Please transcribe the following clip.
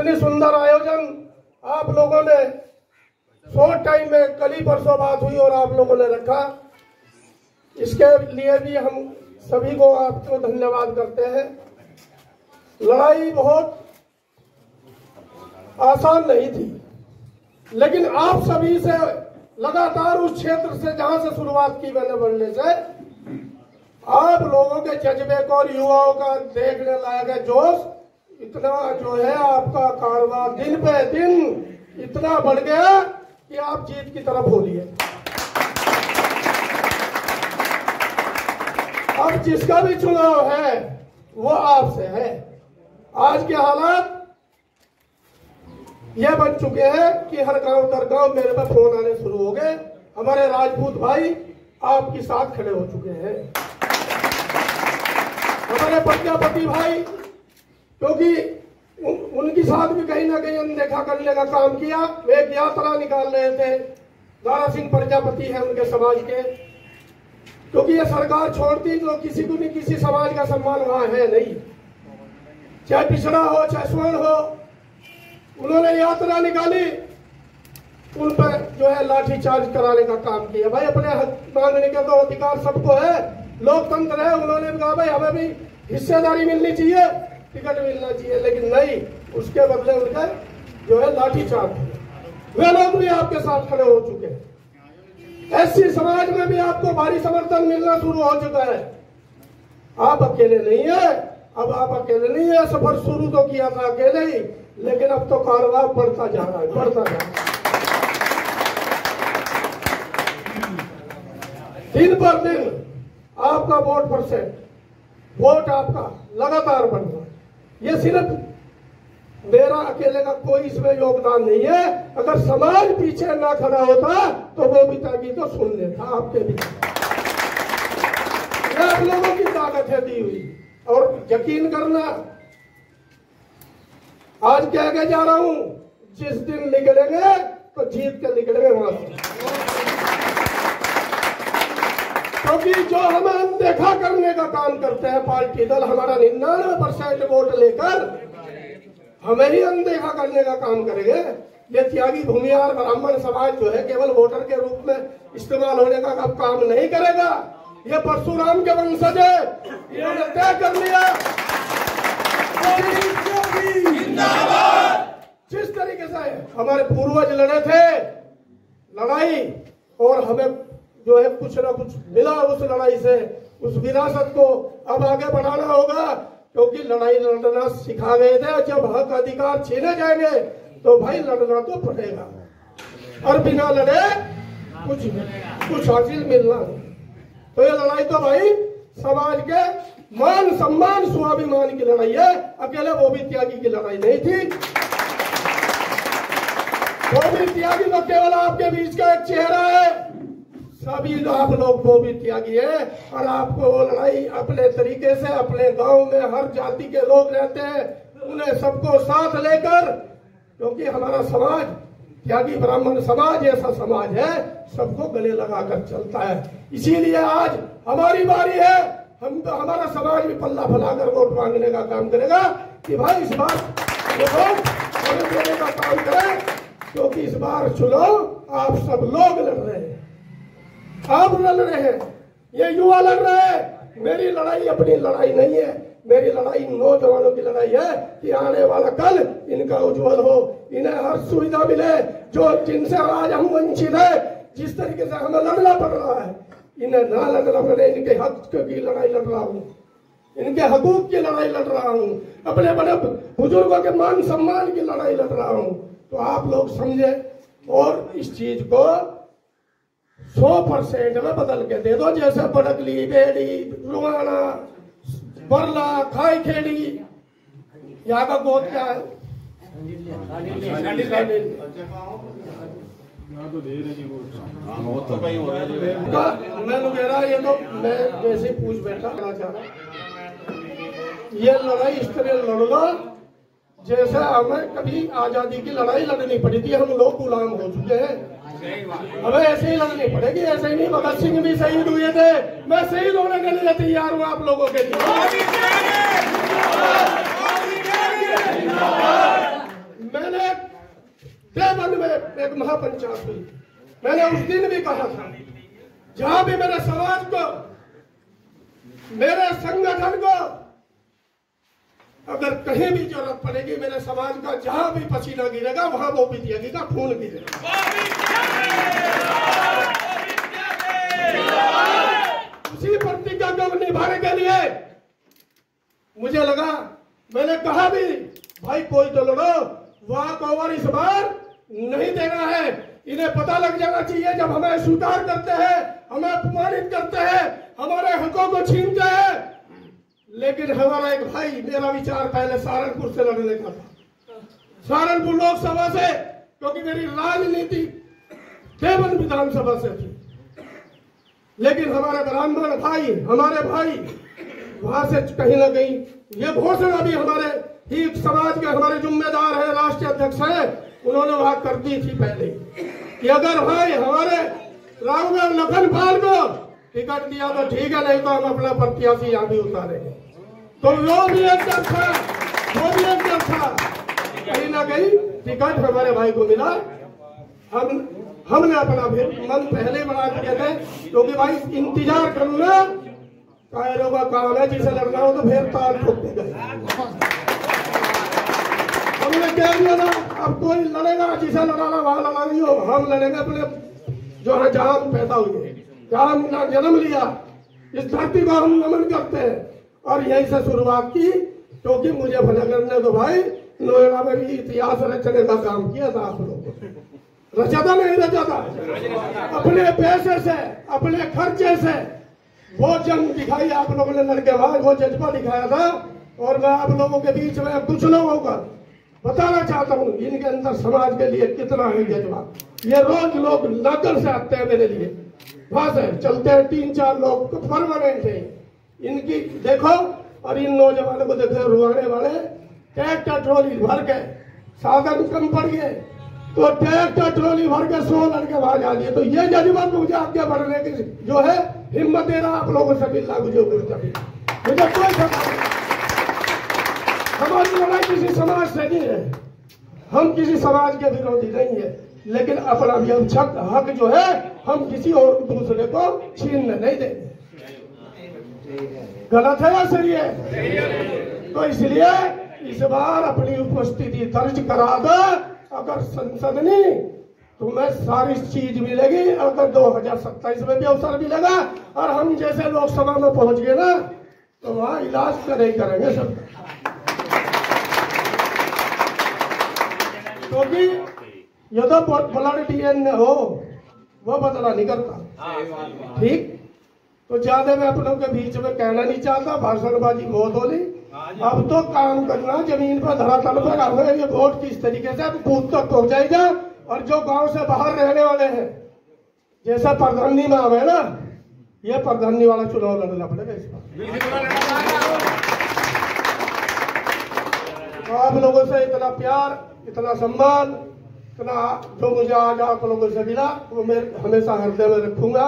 इतनी सुंदर आयोजन आप लोगों ने शॉर्ट टाइम में कल ही परसों बात हुई और आप लोगों ने रखा, इसके लिए भी हम सभी को आपको धन्यवाद करते हैं। लड़ाई बहुत आसान नहीं थी, लेकिन आप सभी से लगातार उस क्षेत्र से जहां से शुरुआत की मैंने बढ़ने से आप लोगों के जज्बे को और युवाओं का देखने लायक है जोश इतना जो है आपका कारवां दिन पे दिन इतना बढ़ गया कि आप जीत की तरफ हो लिए। अब जिसका भी चुनाव है वो आपसे है। आज के हालात ये बन चुके हैं कि हर गांव दर गांव मेरे पे फोन आने शुरू हो गए। हमारे राजपूत भाई आपके साथ खड़े हो चुके हैं, हमारे प्रजापति भाई, क्योंकि उनके साथ भी कहीं ना कहीं अनदेखा करने का काम किया। वे एक यात्रा निकाल रहे थे, दारा सिंह प्रजापति है उनके समाज के, क्योंकि ये सरकार छोड़ती तो किसी को भी किसी समाज का सम्मान वहां है नहीं, चाहे पिछड़ा हो चाहे स्वर्ण हो। उन्होंने यात्रा निकाली, उन पर जो है लाठी चार्ज कराने का काम किया। भाई अपने हक मांगने का तो अधिकार सबको है, लोकतंत्र है। उन्होंने भी कहा भाई हमें भी हिस्सेदारी मिलनी चाहिए, टिकट मिलना चाहिए, लेकिन नहीं, उसके बदले उनका जो है लाठी चार्ज। वे लोग भी आपके साथ खड़े हो चुके हैं। एससी समाज में भी आपको भारी समर्थन मिलना शुरू हो चुका है। आप अकेले नहीं है, अब आप अकेले नहीं है। सफर शुरू तो किया था अकेले ही, लेकिन अब तो कारवां बढ़ता जा रहा है, बढ़ता जा रहा है। दिन पर दिन आपका वोट परसेंट, वोट आपका लगातार बढ़ रहा है। ये सिर्फ मेरा अकेले का कोई इसमें योगदान नहीं है। अगर समाज पीछे ना खड़ा होता तो वो भी ताकि तो सुन लेता आपके भी। आप लोगों की ताकत है दी हुई, और यकीन करना आज कह के जा रहा हूं, जिस दिन निकलेंगे तो जीत के निकलेंगे वहां से, क्योंकि जो हमें अनदेखा करने का काम करते हैं पार्टी दल, हमारा 99% वोट लेकर हमें ही अनदेखा करने का काम करेंगे। ये त्यागी भूमिहार ब्राह्मण समाज जो है केवल वोटर के रूप में इस्तेमाल होने का अब काम नहीं करेगा। ये परशुराम के वंशज है, इन्होंने तय कर लिया। जिस तरीके से हमारे पूर्वज लड़े थे लड़ाई, और हमें जो है कुछ ना कुछ मिला उस लड़ाई से, उस विरासत को अब आगे बढ़ाना होगा, क्योंकि लड़ाई लड़ना सिखा गए थे। जब हक अधिकार छीने जाएंगे तो भाई लड़ना तो पड़ेगा, और बिना लड़े कुछ हासिल मिलना नहीं। तो ये लड़ाई तो भाई समाज के मान सम्मान स्वाभिमान की लड़ाई है, अकेले वो भी त्यागी की लड़ाई नहीं थी। वो भी त्यागी तो केवल आपके बीच का एक चेहरा है, सभी आप लोग वो भी त्यागी है। और आपको वो लड़ाई अपने तरीके से, अपने गांव में हर जाति के लोग रहते हैं, उन्हें सबको साथ लेकर, क्योंकि हमारा समाज त्यागी ब्राह्मण समाज ऐसा समाज है, सबको गले लगाकर चलता है। इसीलिए आज हमारी बारी है, हमारा समाज भी पल्ला फैलाकर वोट मांगने का काम करेगा कि भाई इस बार वोट देने का काम करें, क्योंकि इस बार चुनाव आप सब लोग लड़ रहे हैं, आप लड़ रहे हैं, ये युवा लड़ रहे हैं। मेरी लड़ाई अपनी लड़ाई नहीं है, मेरी लड़ाई नौजवानों की लड़ाई है कि आने वाला कल इनका उज्जवल हो, इन्हें हर सुविधा मिले जो जिनसे आज हम वंचित है। जिस तरीके से हमें लड़ना पड़ रहा है, इन्हें ना लड़ना पड़े। इनके हक की लड़ाई लड़ रहा हूँ, इनके हकूक की लड़ाई लड़ रहा हूँ, अपने बड़े बुजुर्गों के मान सम्मान की लड़ाई लड़ रहा हूँ। तो आप लोग समझे और इस चीज को 100% में बदल के दे दो। जैसे बड़कली, बेड़ी, रुआना, बरला, खाई खेड़ी, यहाँ का गोद क्या है? मैं लुगेरा, ये तो मैं वैसे पूछ बैठा चाह रहा, ये लड़ाई इस तरह लड़ूंगा जैसे हमें कभी आजादी की लड़ाई लड़नी पड़ी थी। हम लोग गुलाम हो चुके हैं, हमें ऐसे ही लड़नी पड़ेगी। ऐसे ही नहीं, भगत सिंह भी शहीद हुए थे, मैं शहीद होने के लिए तैयार हूँ आप लोगों के लिए। देवबंद में एक महापंचायत हुई। मैंने उस दिन भी कहा था, जहां भी मेरे समाज को, मेरे संगठन को अगर कहीं भी जरूरत पड़ेगी, मेरे समाज का जहां भी पसीना गिरेगा वहां वो भी त्यागी का खून गिरेगा। उसी प्रतिज्ञा को निभाने के लिए मुझे लगा, मैंने कहा भी भाई कोई तो लड़ो, वॉक ओवर इस बार नहीं देना है। इन्हें पता लग जाना चाहिए जब हमें स्वीकार करते हैं, हमें अपमानित करते हैं, हमारे हकों को छीनते हैं। लेकिन हमारा एक भाई, मेरा विचार पहले सहारनपुर से लड़ने का था, सहारनपुर लोकसभा से, क्योंकि मेरी राजनीति देवबंद विधानसभा से थी। लेकिन हमारे ब्राह्मण भाई, हमारे भाई वहां से कहीं ना कहीं ये घोषणा भी हमारे ही समाज के हमारे जिम्मेदार है, राष्ट्रीय अध्यक्ष है, उन्होंने वहां कर दी थी पहले कि अगर भाई हमारे राघव लखनपाल को टिकट दिया तो ठीक है, नहीं तो हम अपना प्रत्याशी यहाँ भी उतारेंगे। तो वो भी एक डर था, वो भी एक डर था। कहीं ना कहीं टिकट हमारे भाई को मिला। हमने अपना मन पहले बना दिए थे, क्योंकि भाई इंतजार करना कायरों का काम है, जिसे लड़ना हो तो फिर ताल ठोकते गए। हमने कह दिया था अब कोई लड़ेगा, जिसे लड़ाना वहां लड़ा नहीं हो, हम लड़ेंगे अपने जो है जहां हम पैदा हुए, जहां हमने जन्म लिया, इस धरती को हम नमन करते हैं। और यहीं से शुरुआत की, क्योंकि मुझे भनगर ने तो भाई नोएडा में भी इतिहास रचने का काम किया था। आप लोगों को रचा नहीं रचा था, अपने पैसे से, अपने खर्चे से वो जंग दिखाई आप लोगों ने लड़के भाई, वो जज्बा दिखाया था। और मैं आप लोगों के बीच में कुछ लोगों का बताना चाहता हूँ, इनके अंदर समाज के लिए कितना है जज्बा। ये रोज लोग नगर से आते हैं मेरे लिए, वहां से चलते हैं 3-4 लोग परमानेंट है। इनकी देखो, और इन नौजवानों को देखो, रुआने वाले ट्रैक्टर ट्रॉली भर के, साधन कम पड़ गए तो ट्रैक्टर ट्रॉली भर के 100 लड़के वहां जा दिए। तो ये जज्बा मुझे आगे बढ़ने की जो है हिम्मत दे रहा आप लोगों से मिलना, मुझे कोई हमारी लड़ाई किसी समाज से नहीं है, हम किसी समाज के विरोधी नहीं है, लेकिन अपना भी हक जो है हम किसी और दूसरे को छीनने नहीं देंगे। गलत है या सही है? तो इसलिए इस बार अपनी उपस्थिति दर्ज करा दो। अगर संसद में तुम्हें सारी चीज मिलेगी, अगर 2027 में भी अवसर मिलेगा और हम जैसे लोकसभा में पहुंच गए ना, तो वहां इलाज नहीं करेंगे सब, क्योंकि ये तो ब्लड डीएनए हो, वो बदला नहीं करता। ठीक, तो ज्यादा मैं अपनों के बीच में कहना नहीं चाहता, भाषणबाजी बहुत होली। अब तो काम करना, जमीन पर धरातल पर हमें ये वोट किस तरीके से बूथ तक पहुंचाएगा। और जो गांव से बाहर रहने वाले हैं, जैसा प्रधानी में आवे ना, ये प्रधानी वाला चुनाव लड़ना पड़ेगा इस बार। तो आप लोगों से इतना प्यार, इतना सम्मान, इतना जो मुझे आज आप लोगों से मिला, वो मैं हमेशा हृदय में रखूंगा।